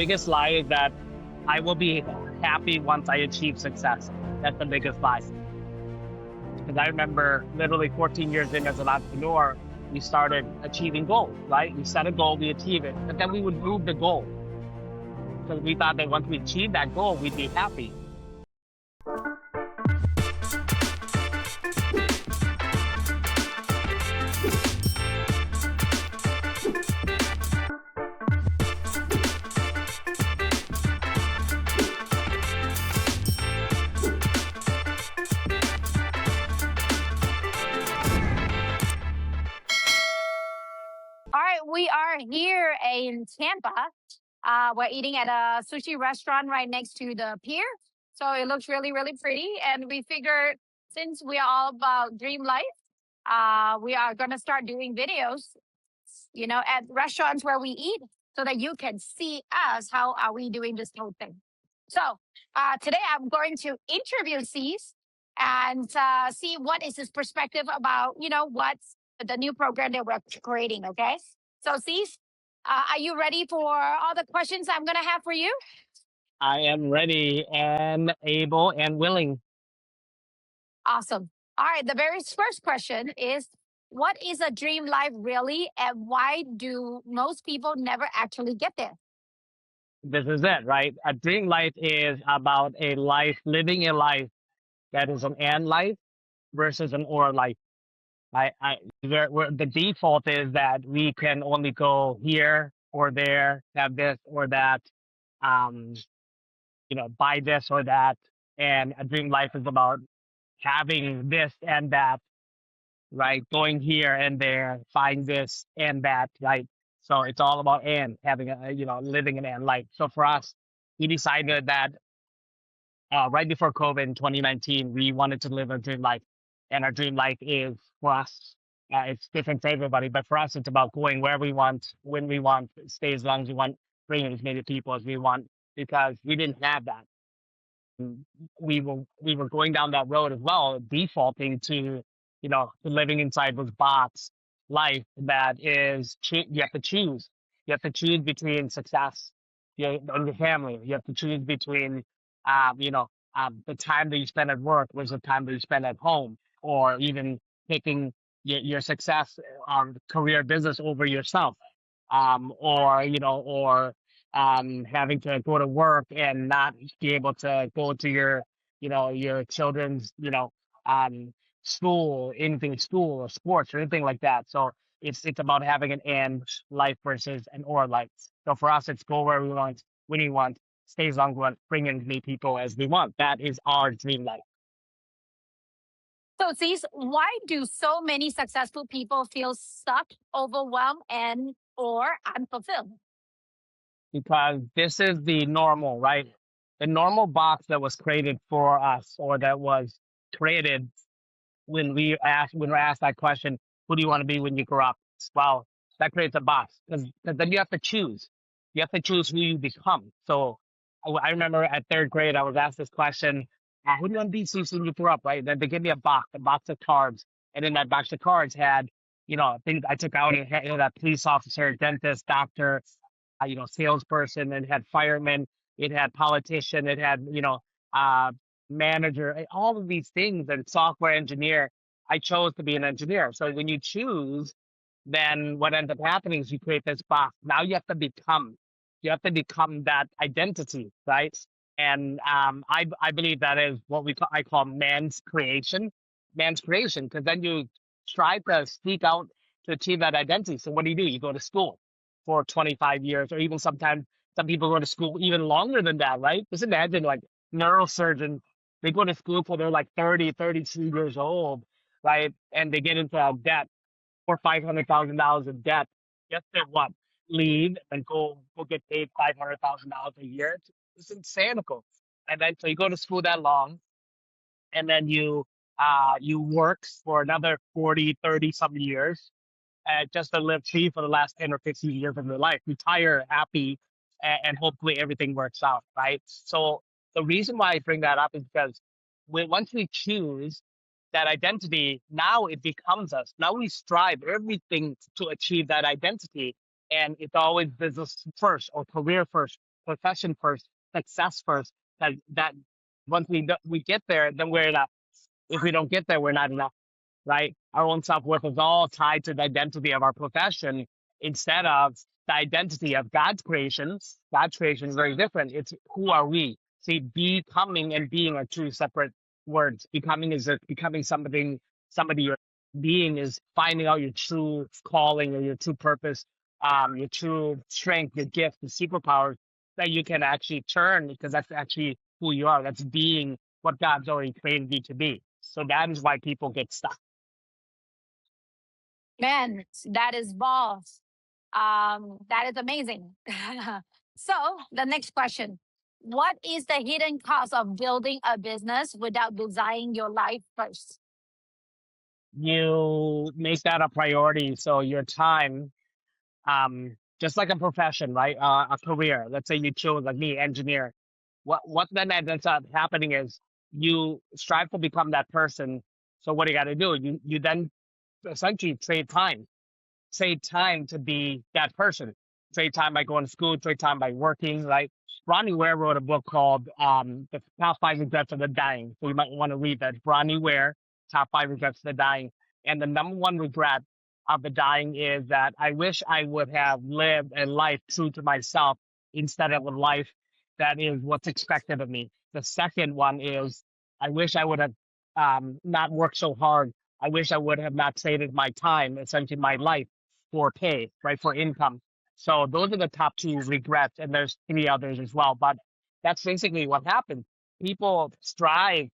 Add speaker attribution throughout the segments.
Speaker 1: biggest lie is that I will be happy once I achieve success. That's the biggest lie. Because I remember literally 14 years in as an entrepreneur, we started achieving goals, right? We set a goal, we achieve it, but then we would move the goal because we thought that once we achieved that goal, we'd be happy.
Speaker 2: All right, we are here in Tampa. We're eating at a sushi restaurant right next to the pier. So it looks really, really pretty. And we figured since we are all about dream life, we are going to start doing videos, at restaurants where we eat so that you can see us. How are we doing this whole thing? So today I'm going to interview Cease and see what is his perspective about, what's the new program that we're creating. Okay. So Cease, are you ready for all the questions I'm going to have for you?
Speaker 1: I am ready and able and willing.
Speaker 2: Awesome. All right. The very first question is, what is a dream life really, and why do most people never actually get there?
Speaker 1: This is it, right? A dream life is about a life, living a life that is an and life versus an or life. The default is that we can only go here or there, have this or that, um, buy this or that. And a dream life is about having this and that, right? Going here and there, find this and that, right? So it's all about and having living an and life. So for us, we decided that right before COVID in 2019, we wanted to live a dream life. And our dream life is for us, it's different for everybody, but for us, it's about going where we want, when we want, stay as long as we want, bring as many people as we want, because we didn't have that. We were going down that road as well, defaulting to living inside those box life that is you have to choose. You have to choose between success, and your family. You have to choose between the time that you spend at work versus the time that you spend at home, or even taking your success career business over yourself, or having to go to work and not be able to go to your children's, um, school or sports or anything like that. So it's about having an and life versus an or life. So for us, it's go where we want, when we want, stay as long as we want, bring in as many people as we want. That is our dream life.
Speaker 2: So, Cease, why do so many successful people feel stuck, overwhelmed, and or unfulfilled?
Speaker 1: Because this is the normal, right? The normal box that was created for us, or that was created when we're asked that question, who do you want to be when you grow up? Well, that creates a box because then you have to choose. You have to choose who you become. So I remember at third grade, I was asked this question, who do you want to be when you grow up, right? Then they gave me a box of cards. And in that box of cards had, things I took out. It had, a police officer, dentist, doctor, salesperson, and had fireman, it had politician, it had, uh, manager, all of these things, and software engineer. I chose to be an engineer. So when you choose, then what ends up happening is you create this box. Now you have to become that identity, right? And I believe that is what I call man's creation, because then you try to seek out to achieve that identity. So what do? You go to school for 25 years, or even sometimes some people go to school even longer than that, right? Just imagine like neurosurgeon, they go to school till they're like 30, 32 years old, right? And they get into debt or $500,000 in debt just to what? Leave and go get paid $500,000 a year. It's insanical. And then so you go to school that long, and then you work for another 40, 30 some years, just to live free for the last 10 or 15 years of your life, retire happy, and hopefully everything works out, right? So the reason why I bring that up is because once we choose that identity, now it becomes us. Now we strive everything to achieve that identity. And it's always business first or career first profession first, success first. That once we get there, then we're enough. If we don't get there, we're not enough, right? Our own self worth is all tied to the identity of our profession instead of the identity of God's creation. God's creation is very different. It's who are we? See, becoming and being are two separate words. Becoming is becoming somebody you're being is finding out your true calling or your true purpose, your true strength, your gift, the superpowers that you can actually turn because that's actually who you are. That's being what God's already created you to be. So that is why people get stuck.
Speaker 2: Man, that is balls. That is amazing. So the next question. What is the hidden cost of building a business without designing your life first?
Speaker 1: You make that a priority. So your time, just like a profession, right? A career. Let's say you chose like me, engineer. What then ends up happening is you strive to become that person. So what do you got to do? You then essentially trade time to be that person. Trade time by going to school, trade time by working. Like Bronnie Ware wrote a book called The Top Five Regrets of the Dying. So you might want to read that. Bronnie Ware, Top Five Regrets of the Dying. And the number one regret of the dying is that I wish I would have lived a life true to myself instead of a life that is what's expected of me. The second one is I wish I would have not worked so hard. I wish I would have not traded my time, essentially my life, for pay, right, for income. So those are the top two regrets, and there's three others as well. But that's basically what happens. People strive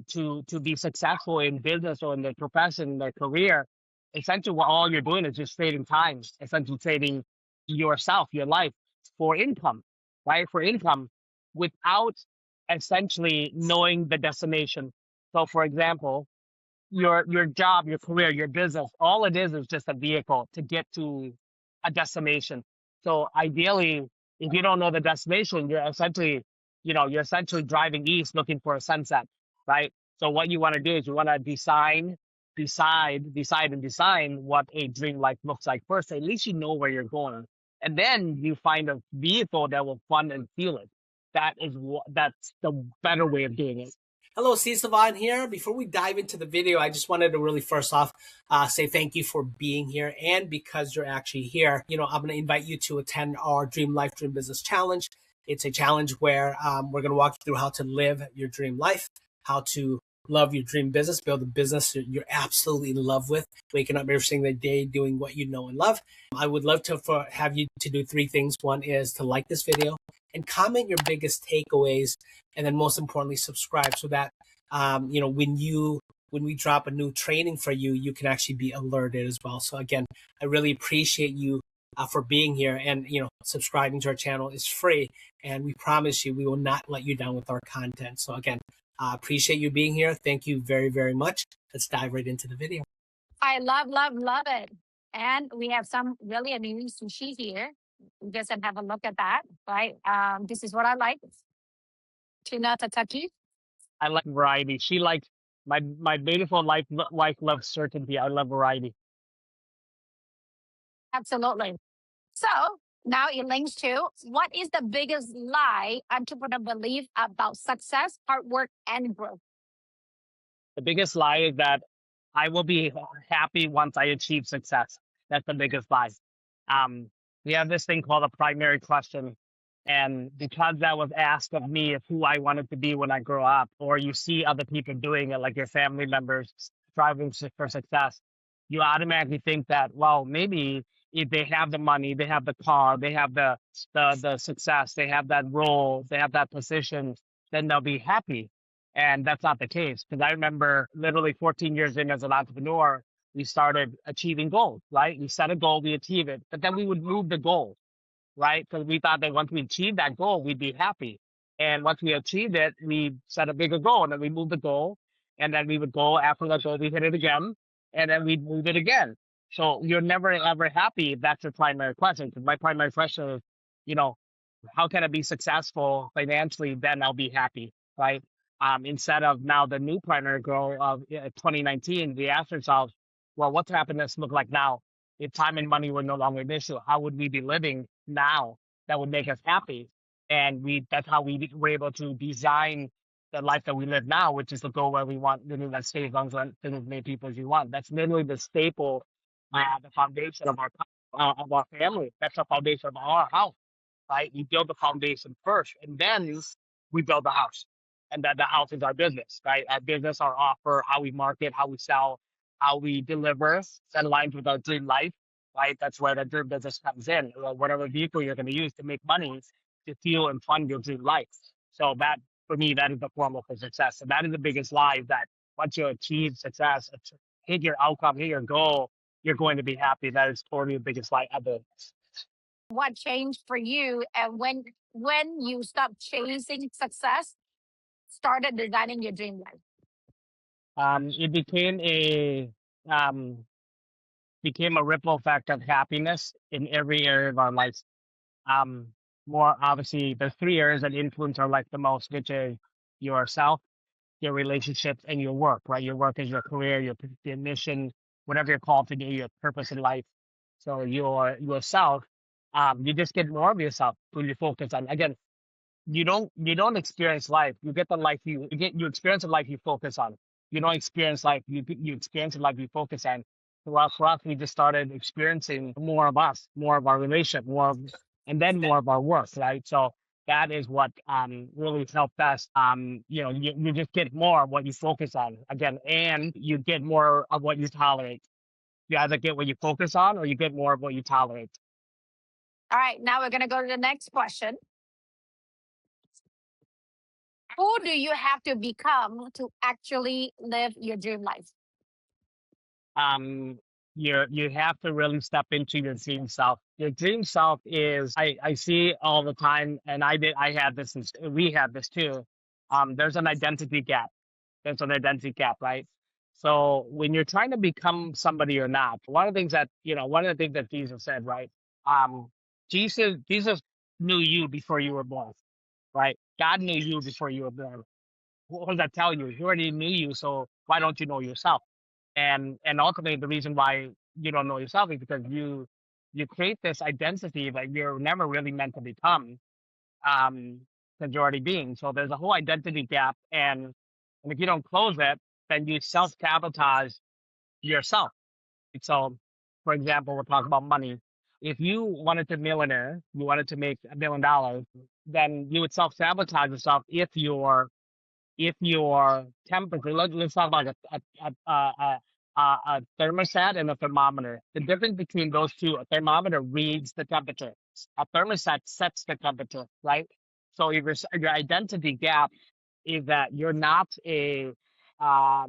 Speaker 1: to be successful in business or in their profession, their career. Essentially, what all you're doing is just trading time, essentially trading yourself, your life for income, right? For income without essentially knowing the destination. So, for example, your job, your career, your business, all it is just a vehicle to get to a destination. So ideally, if you don't know the destination, you're essentially driving east looking for a sunset, right? So what you want to do is you want to design what a dream life looks like first. At least you know where you're going, and then you find a vehicle that will fund and fuel it. That's the better way of doing it.
Speaker 3: Hello, C. Savan here. Before we dive into the video, I just wanted to really first off say thank you for being here. And because you're actually here, I'm going to invite you to attend our Dream Life, Dream Business Challenge. It's a challenge where we're going to walk you through how to live your dream life, how to love your dream business, build a business you're absolutely in love with, waking up every single day doing what you know and love. I would love to have you to do three things. One is to like this video and comment your biggest takeaways, and then most importantly, subscribe so that when we drop a new training for you, you can actually be alerted as well. So again, I really appreciate you for being here, and subscribing to our channel is free, and we promise you we will not let you down with our content. So again, appreciate you being here. Thank you very, very much. Let's dive right into the video.
Speaker 2: I love, love, love it. And we have some really amazing sushi here. You guys can have a look at that, right? This is what I like. Tuna tataki.
Speaker 1: I like variety. She likes my beautiful wife loves certainty. I love variety.
Speaker 2: Absolutely. So now it links to what is the biggest lie entrepreneur believe about success, hard work, and growth?
Speaker 1: The biggest lie is that I will be happy once I achieve success. That's the biggest lie. Um, we have this thing called a primary question. And because that was asked of me of who I wanted to be when I grow up, or you see other people doing it, like your family members striving for success, you automatically think that, well, maybe if they have the money, they have the car, they have the success, they have that role, they have that position, then they'll be happy. And that's not the case. Because I remember literally 14 years in as an entrepreneur, we started achieving goals, right? We set a goal, we achieve it, but then we would move the goal, right? Because we thought that once we achieved that goal, we'd be happy. And once we achieved it, we set a bigger goal, and then we moved the goal, and then we would go after the goal, we hit it again, and then we'd move it again. So you're never ever happy if that's your primary question. Because my primary question is, you know, how can I be successful financially? Then I'll be happy, right? Instead of now the new primary goal of 2019, we asked ourselves, well, what's happiness look like now? If time and money were no longer an issue, how would we be living now that would make us happy? and that's how we were able to design the life that we live now, which is to go where we want, living that stay as long as as many people as you want. That's literally the staple, the foundation of our family. That's the foundation of our house, right? We build the foundation first, and then we build the house. And that the house is our business, right? Our business, our offer, how we market, how we sell, how we deliver, that aligns with our dream life, right? That's where the dream business comes in, or whatever vehicle you're going to use to make money to fuel and fund your dream life. So that, for me, that is the formula for success. And that is the biggest lie, that once you achieve success, hit your outcome, hit your goal, you're going to be happy. That is totally the biggest lie ever.
Speaker 2: What changed for you, and when you stopped chasing success, started designing your dream life?
Speaker 1: It um, became a ripple effect of happiness in every area of our life. Um, More obviously, the three areas that influence our life the most, which is yourself, your relationships, and your work. Right, your work is your career, your mission, whatever you're called to do, your purpose in life. So yourself, you just get more of yourself when you focus on. Again, you don't experience life. You get the life you experience the life you focus on. You don't experience life, you experience the life you focus on. For us, we just started experiencing more of us, more of our relationship, and then more of our work, right? So that is what really helped us. You just get more of what you focus on, again, and you get more of what you tolerate. You either get what you focus on, or you get more of what you tolerate.
Speaker 2: All right, now we're gonna go to the next question. Who do you have to become to actually live your dream life?
Speaker 1: um you have to really step into your dream self. Your dream self is, I see all the time, and I had this, we had this too. There's an identity gap. There's an identity gap, right? So when you're trying to become somebody or not, one of the things that Jesus said, right? um Jesus knew you before you were born, right? God knew you before you were born. What does that tell you? He already knew you, so why don't you know yourself? And ultimately, the reason why you don't know yourself is because you create this identity that you're never really meant to become, um because you're already being. So there's a whole identity gap, and if you don't close it, then you self-sabotage yourself. So, for example, we'll talk about money. If you wanted to millionaire, you wanted to make $1 million, then you would self-sabotage yourself if your temperature, let's talk about a thermostat and a thermometer. The difference between those two: a thermometer reads the temperature, a thermostat sets the temperature, right? So if your identity gap is that you're not a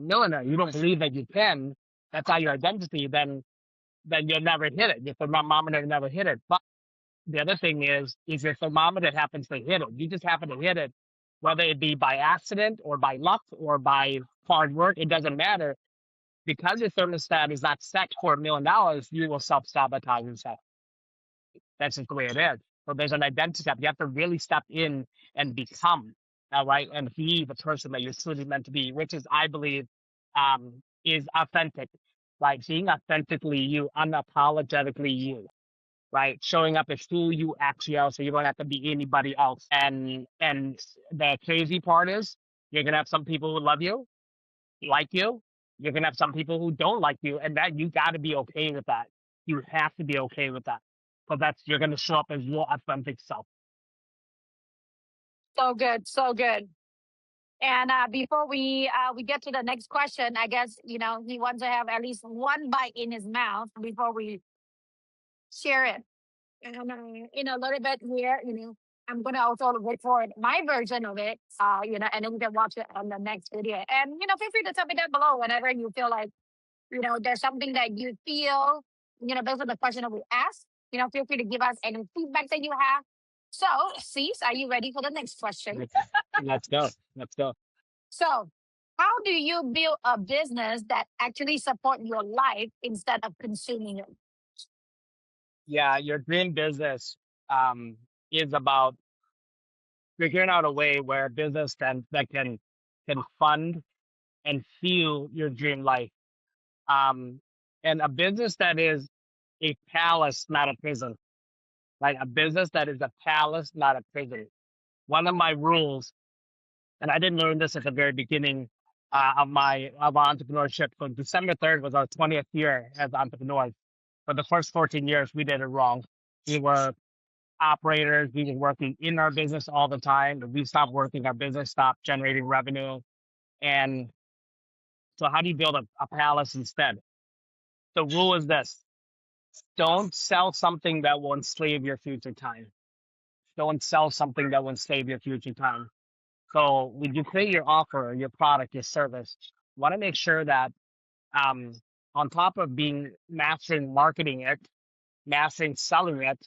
Speaker 1: millionaire, you don't believe that you can, that's not your identity, then you'll never hit it. Your thermometer never hit it. But the other thing is your thermometer happens to hit it. You just happen to hit it, whether it be by accident or by luck or by hard work. It doesn't matter. Because your thermostat is not set for $1 million, you will self sabotage yourself. That's just the way it is. So there's an identity step. You have to really step in and become, all right, and be the person that you're truly meant to be, which is, I believe, is authentic. Like being authentically you, unapologetically you, right? Showing up as who you actually are, so you don't have to be anybody else. And the crazy part is, you're gonna have some people who love you, like you. You're gonna have some people who don't like you, and that you got to be okay with that. You have to be okay with that. So that's, you're gonna show up as your authentic self.
Speaker 2: So good, so good. And before we get to the next question, I guess he wants to have at least one bite in his mouth before we share it. And a little bit here, I'm gonna also record my version of it, and then you can watch it on the next video. And feel free to tell me down below whenever you feel like there's something that you feel, based on the question that we asked. Feel free to give us any feedback that you have. So, Cease, are you ready for the next question?
Speaker 1: Let's go. Let's go.
Speaker 2: So, how do you build a business that actually support your life instead of consuming it?
Speaker 1: Yeah, your dream business um, is about figuring out a way where a business can fund and fuel your dream life. And a business that is a palace, not a prison. Like a business that is a palace, not a prison. one of my rules, and I didn't learn this at the very beginning of entrepreneurship. So December 3rd was our 20th year as entrepreneurs. For the first 14 years, we did it wrong. We were operators. We were working in our business all the time. We stopped working, our business stopped generating revenue. And so how do you build a palace instead? The rule is this: don't sell something that will enslave your future time. Don't sell something that will enslave your future time. So when you create your offer, your product, your service, you want to make sure that um, on top of being mastering marketing it, mastering selling it,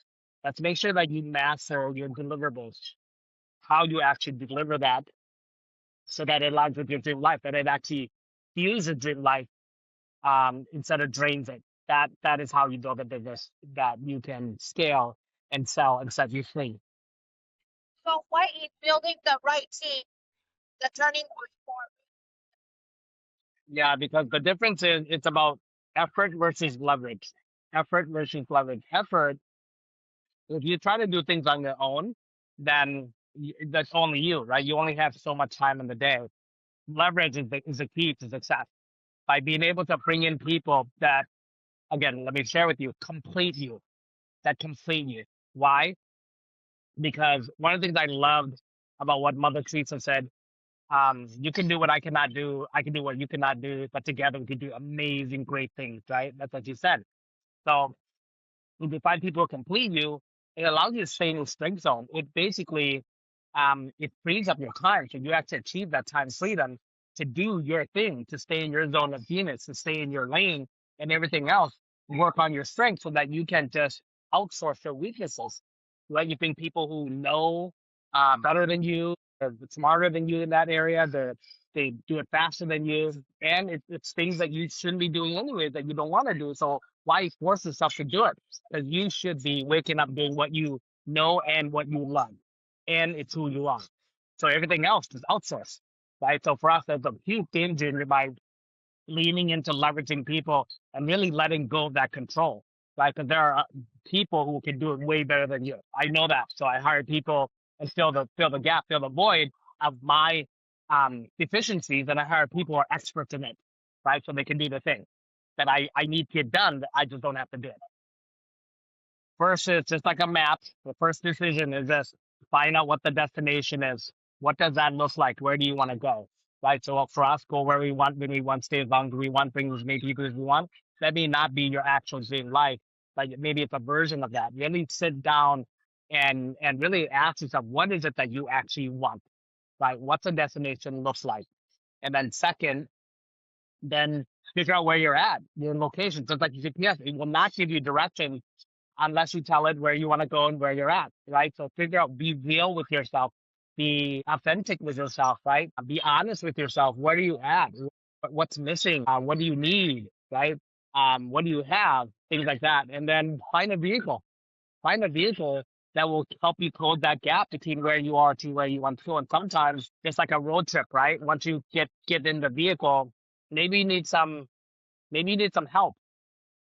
Speaker 1: let's make sure that you master your deliverables, how you actually deliver that so that it aligns with your dream life, that it actually fuels a dream life instead of drains it. That is how you build a business that you can scale and sell and set you free.
Speaker 2: So what is building the right team, the turning point for?
Speaker 1: Yeah, because the difference is it's about effort versus leverage. Effort versus leverage. Effort, if you try to do things on your own, then that's only you, right? You only have so much time in the day. Leverage is the key to success. By being able to bring in people that, again, let me share with you, that complete you. Why? Because one of the things I loved about what Mother Teresa said, you can do what I cannot do, I can do what you cannot do, but together we can do amazing, great things, right? That's what you said. So if you find people who complete you, it allows you to stay in your strength zone. It basically it frees up your time. So you actually achieve that time freedom to do your thing, to stay in your zone of genius, to stay in your lane and everything else. Work on your strengths so that you can just outsource your weaknesses. Right? You think people who know better than you, are smarter than you in that area, they do it faster than you, and it's things that you shouldn't be doing anyway that you don't want to do. So why force yourself to do it? Because you should be waking up doing what you know and what you love, and it's who you are. So everything else is outsourced, right? So for us, there's a huge game changer by leaning into leveraging people and really letting go of that control, right? Because there are people who can do it way better than you. I know that. So I hire people and fill the gap, fill the void of my deficiencies, and I hire people who are experts in it, right? So they can do the thing that I need to get done. That I just don't have to do it. First, it's just like a map. The first decision is just find out what the destination is. What does that look like? Where do you want to go? Right. So for us, go where we want, when we want, stay as long as we want, bring as many people as we want. That may not be your actual dream life, but maybe it's a version of that. Really sit down and really ask yourself, what is it that you actually want? Right? What's the destination looks like? And then second, then figure out where you're at, your location. Just like your GPS, it will not give you direction unless you tell it where you want to go and where you're at, right? So figure out, be real with yourself, be authentic with yourself, right? Be honest with yourself. Where are you at? What's missing? What do you need, right? What do you have? Things like that. And then find a vehicle. Find a vehicle that will help you close that gap between where you are to where you want to go. And sometimes it's like a road trip, right? Once you get in the vehicle, maybe you need some maybe you need some help.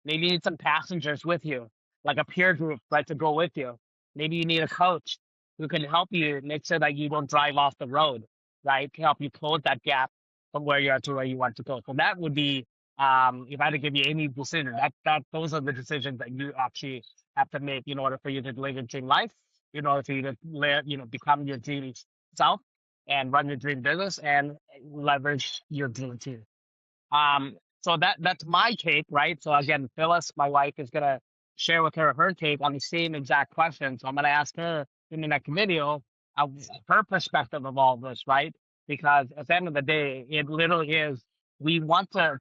Speaker 1: Maybe you need some passengers with you, like a peer group, right, to go with you. Maybe you need a coach who can help you make sure that you don't drive off the road, right, to help you close that gap from where you are to where you want to go. So that would be, if I had to give you any decision, that those are the decisions that you actually have to make in order for you to live your dream life, in order for you to live, become your dream self and run your dream business and leverage your dream team. So that's my take, right? So again, Phyllis, my wife, is gonna share with her take on the same exact question. So I'm gonna ask her in the next video uh, her perspective of all this, right? Because at the end of the day, it literally is we want to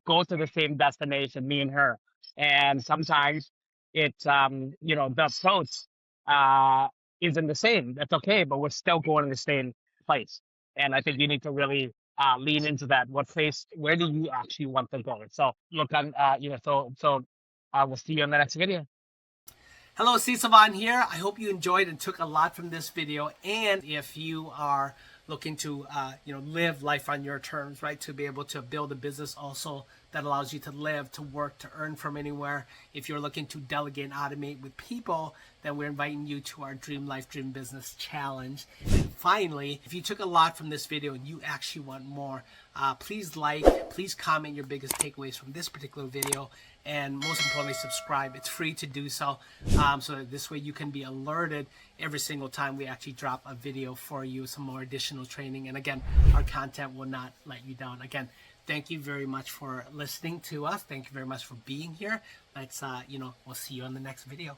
Speaker 1: go to the same destination, me and her, and sometimes it's the approach uh isn't the same. That's okay, but we're still going to the same place. And I think you need to really lean into that. What place? Where do you actually want to go? So look on, we'll see you in the next video.
Speaker 3: Hello, Sisavan here. I hope you enjoyed and took a lot from this video. And if you are looking to, live life on your terms, right, to be able to build a business also that allows you to live, to work, to earn from anywhere. If you're looking to delegate and automate with people, then we're inviting you to our Dream Life, Dream Business Challenge. And finally, if you took a lot from this video and you actually want more, please please comment your biggest takeaways from this particular video, and most importantly, subscribe. It's free to do so, so that this way you can be alerted every single time we actually drop a video for you, some more additional training. And again, our content will not let you down. Again, thank you very much for listening to us. Thank you very much for being here. Let's, we'll see you on the next video.